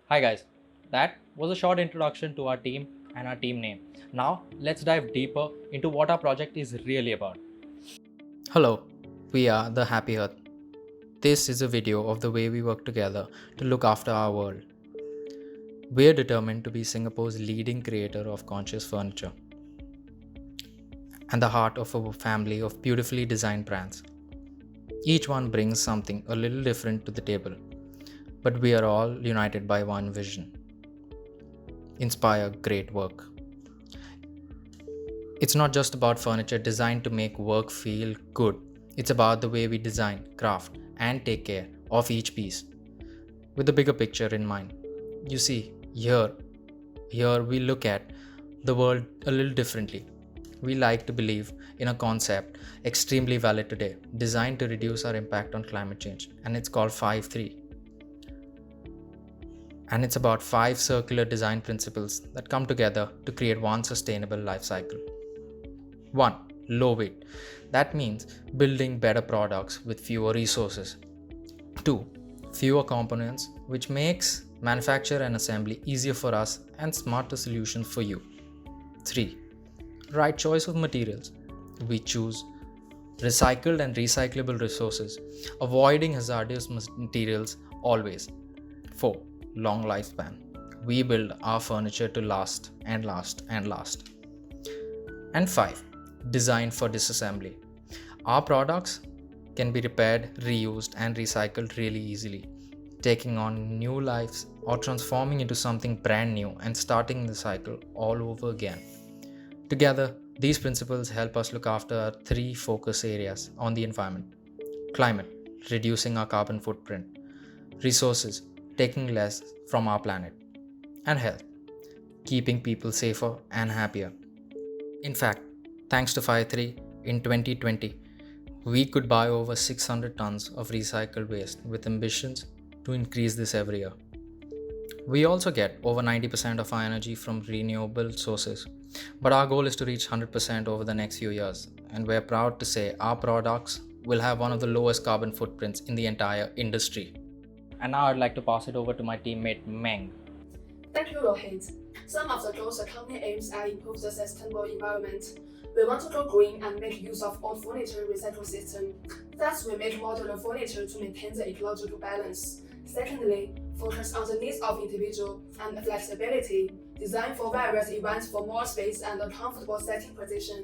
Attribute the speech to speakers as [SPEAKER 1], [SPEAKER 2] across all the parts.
[SPEAKER 1] Hi guys, that was a short introduction to our team and our team name. Now let's dive deeper into what our project is really about.
[SPEAKER 2] Hello, we are the Happy Earth. This is a video of the way we work together to look after our world. We are determined to be Singapore's leading creator of conscious furniture and the heart of a family of beautifully designed brands. Each one brings something a little different to the table, but we are all united by one vision: inspire great work. It's not just about furniture designed to make work feel good, it's about the way we design, craft, and take care of each piece with the bigger picture in mind. You see, here we look at the world a little differently. We like to believe in a concept extremely valid today, designed to reduce our impact on climate change, and it's called 5-3. And it's about 5 circular design principles that come together to create one sustainable life cycle. 1. Low weight. That means building better products with fewer resources. 2. Fewer components, which makes manufacture and assembly easier for us and smarter solutions for you. 3. Right choice of materials. We choose recycled and recyclable resources, avoiding hazardous materials always. 4. Long lifespan. We build our furniture to last and last and last. And 5. Design for disassembly. Our products can be repaired, reused, and recycled really easily, taking on new lives or transforming into something brand new and starting the cycle all over again. Together, these principles help us look after our 3 focus areas on the environment: climate, reducing our carbon footprint; resources, taking less from our planet; and health, keeping people safer and happier. In fact, thanks to Fire 3, in 2020, we could buy over 600 tons of recycled waste with ambitions to increase this every year. We also get over 90% of our energy from renewable sources, but our goal is to reach 100% over the next few years, and we're proud to say our products will have one of the lowest carbon footprints in the entire industry.
[SPEAKER 1] And now I'd like to pass it over to my teammate Meng.
[SPEAKER 3] Thank you, Rohit. Some of the goals the company aims at improve the sustainable environment. We want to go green and make use of old furniture recycle system. Thus, we make modular furniture to maintain the ecological balance. Secondly, focus on the needs of individual and flexibility. Design for various events for more space and a comfortable setting position.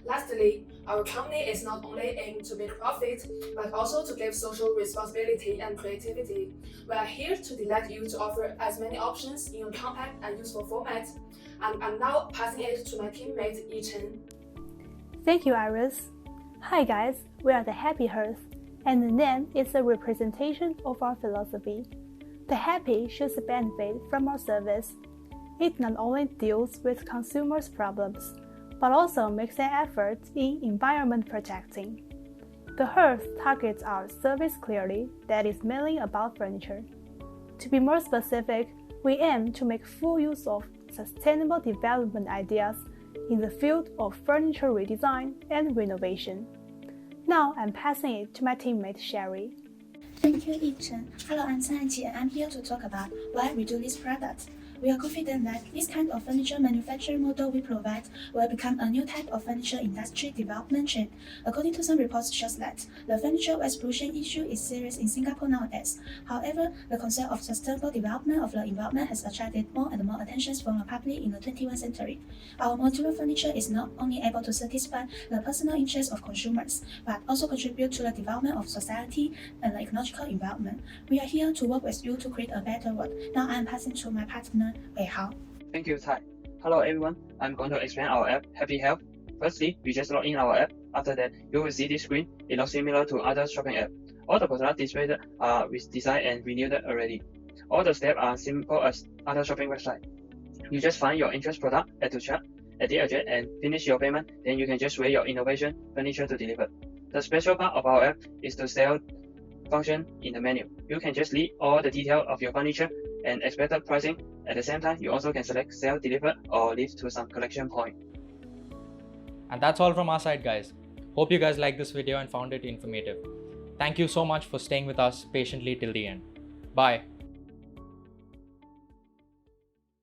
[SPEAKER 3] Lastly, our company is not only aimed to make profit, but also to give social responsibility and creativity. We are here to delight you to offer as many options in a compact and useful format. And I'm now passing it to my teammate Yi Chen.
[SPEAKER 4] Thank you, Iris. Hi guys, we are the Happy Hearth, and the name is a representation of our philosophy. The happy should benefit from our service. It not only deals with consumers' problems, but also makes an effort in environment protecting. The Hearth targets our service clearly that is mainly about furniture. To be more specific, we aim to make full use of sustainable development ideas in the field of furniture redesign and renovation. Now I'm passing it to my teammate Sherry.
[SPEAKER 5] Thank you, Yichen. Hello, I'm Sanji, and I'm here to talk about why we do this product. We are confident that this kind of furniture manufacturing model we provide will become a new type of furniture industry development trend. According to some reports just that, the furniture waste pollution issue is serious in Singapore nowadays. However, the concept of sustainable development of the environment has attracted more and more attention from the public in the 21st century. Our modular furniture is not only able to satisfy the personal interests of consumers, but also contribute to the development of society and the ecological environment. We are here to work with you to create a better world. Now I am passing to my partner, Wei Hao.
[SPEAKER 6] Thank you, Tai. Hello everyone, I'm going to explain our app, Happy Health. Firstly, we just log in our app. After that, you will see this screen. It looks similar to other shopping app. All the products displayed are designed and renewed already. All the steps are simple as other shopping website. You just find your interest product, add to chart, add the address, and finish your payment. Then you can just wait your innovation furniture to deliver. The special part of our app is the sale function in the menu. You can just leave all the detail of your furniture and expected pricing. At the same time, you also can select sell delivered or leave to some collection point.
[SPEAKER 1] And that's all from our side, guys. Hope you guys liked this video and found it informative. Thank you so much for staying with us patiently till the end. Bye.